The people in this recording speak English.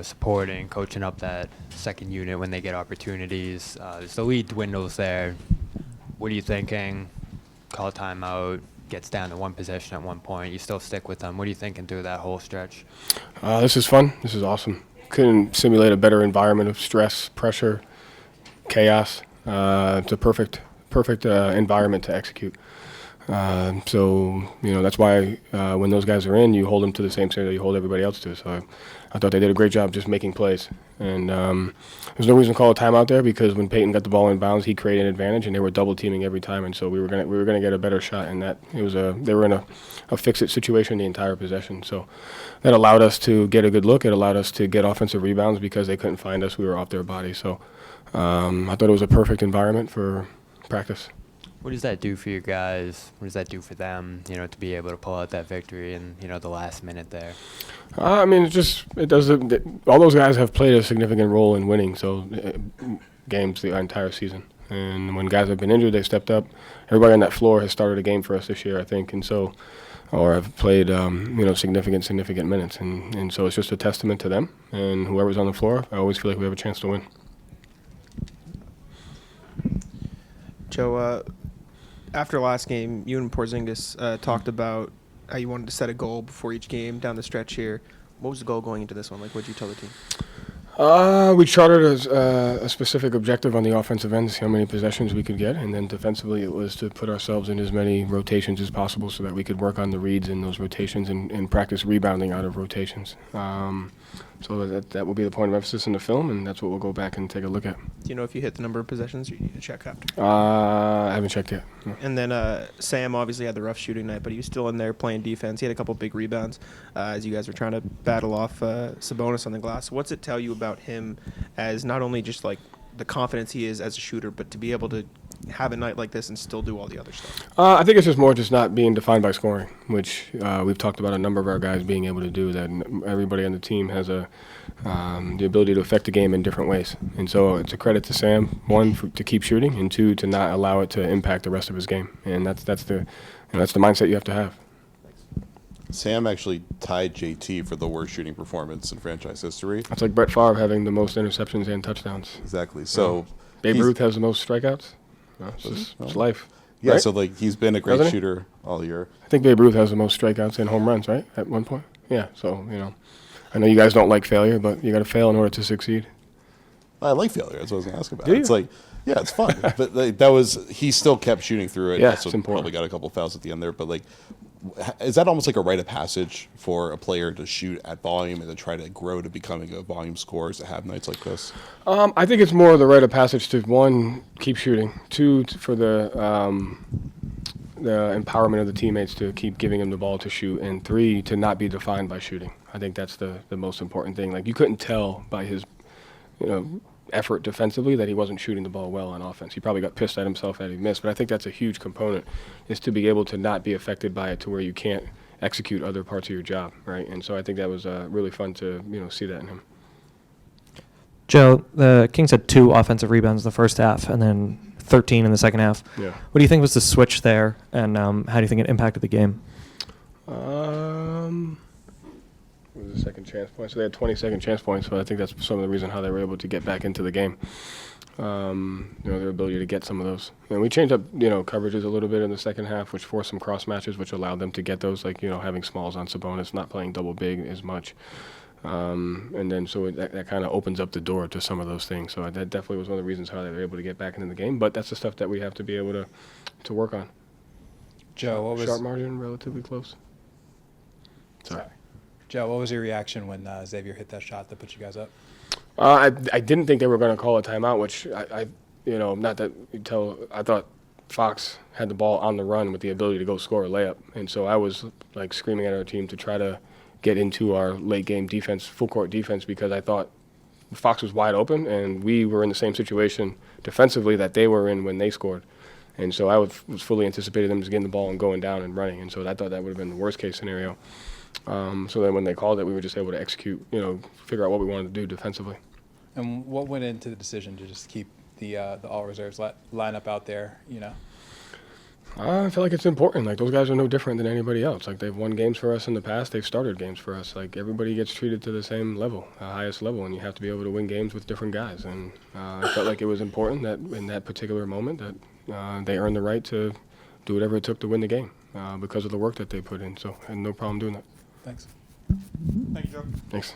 supporting, coaching up that second unit when they get opportunities. As the lead dwindles there, what are you thinking? Call timeout, gets down to one possession at one point. You still stick with them. What are you thinking through that whole stretch? This is fun. This is awesome. Couldn't simulate a better environment of stress, pressure, chaos. It's a perfect environment to execute. That's why when those guys are in, you hold them to the same standard you hold everybody else to. So I thought they did a great job just making plays. And there's no reason to call a timeout there because when Peyton got the ball in bounds, he created an advantage, and they were double teaming every time. And so we were gonna get a better shot. And that they were in a fix-it situation the entire possession. So that allowed us to get a good look. It allowed us to get offensive rebounds because they couldn't find us. We were off their body. So I thought it was a perfect environment for practice. What does that do for you guys? What does that do for them, to be able to pull out that victory in, the last minute there? It does. All those guys have played a significant role in winning games the entire season. And when guys have been injured, they stepped up. Everybody on that floor has started a game for us this year, I think, or have played, significant minutes. And so it's just a testament to them. And whoever's on the floor, I always feel like we have a chance to win. Joe, after last game, you and Porzingis talked about how you wanted to set a goal before each game down the stretch here. What was the goal going into this one? What did you tell the team? We charted a specific objective on the offensive end to see how many possessions we could get, and then defensively it was to put ourselves in as many rotations as possible so that we could work on the reads in those rotations and practice rebounding out of rotations. So that will be the point of emphasis in the film, and that's what we'll go back and take a look at. Do you know if you hit the number of possessions, or you need to check after? I haven't checked yet. No. And then Sam obviously had the rough shooting night, but he was still in there playing defense. He had a couple big rebounds as you guys were trying to battle off Sabonis on the glass. What's it tell you about him as not only just like the confidence he is as a shooter, but to be able to have a night like this and still do all the other stuff? I think it's just more just not being defined by scoring, which we've talked about a number of our guys being able to do that. And everybody on the team has the ability to affect the game in different ways. And so it's a credit to Sam, one, to keep shooting, and two, to not allow it to impact the rest of his game. And that's the mindset you have to have. Sam actually tied JT for the worst shooting performance in franchise history. That's like Brett Favre having the most interceptions and touchdowns. Exactly. So Babe Ruth has the most strikeouts. No, it's life. Yeah, right? So he's been a great shooter all year. I think Babe Ruth has the most strikeouts and home runs, right? At one point. Yeah. So I know you guys don't like failure, but you got to fail in order to succeed. I like failure. That's what I was going to ask about. Do you? It's yeah, it's fun. But he still kept shooting through it. Yeah, also it's important. Probably got a couple fouls at the end there, but is that almost like a rite of passage for a player to shoot at volume and to try to grow to becoming a volume scorer to have nights like this? I think it's more of the rite of passage to, one, keep shooting, two, for the empowerment of the teammates to keep giving him the ball to shoot, and three, to not be defined by shooting. I think that's the most important thing. You couldn't tell by his effort defensively that he wasn't shooting the ball well on offense. He probably got pissed at himself that he missed, but I think that's a huge component, is to be able to not be affected by it to where you can't execute other parts of your job, right? And so I think that was really fun to see that in him. Joe, the Kings had 2 offensive rebounds in the first half and then 13 in the second half. Yeah. What do you think was the switch there, and how do you think it impacted the game? It was a second chance point. So they had 20 second chance points, so I think that's some of the reason how they were able to get back into the game. Their ability to get some of those. And we changed up, coverages a little bit in the second half, which forced some cross matches, which allowed them to get those, having smalls on Sabonis, not playing double big as much. And then so that kind of opens up the door to some of those things. So that definitely was one of the reasons how they were able to get back into the game. But that's the stuff that we have to be able to work on. Joe, what was sharp margin, relatively close? Sorry. Joe, what was your reaction when Xavier hit that shot that put you guys up? I didn't think they were going to call a timeout, which not that you tell. I thought Fox had the ball on the run with the ability to go score a layup, and so I was screaming at our team to try to get into our late game defense, full court defense, because I thought Fox was wide open, and we were in the same situation defensively that they were in when they scored. And so I was fully anticipating them just getting the ball and going down and running, and so I thought that would have been the worst case scenario. So then when they called it, we were just able to execute, figure out what we wanted to do defensively. And what went into the decision to just keep the all reserves lineup out there? I feel like it's important. Like, those guys are no different than anybody else. Like, they've won games for us in the past. They've started games for us. Like, everybody gets treated to the same level, highest level, and you have to be able to win games with different guys. And I felt like it was important that in that particular moment that they earned the right to do whatever it took to win the game because of the work that they put in. So I had no problem doing that. Thanks. Thank you, Joe. Thanks.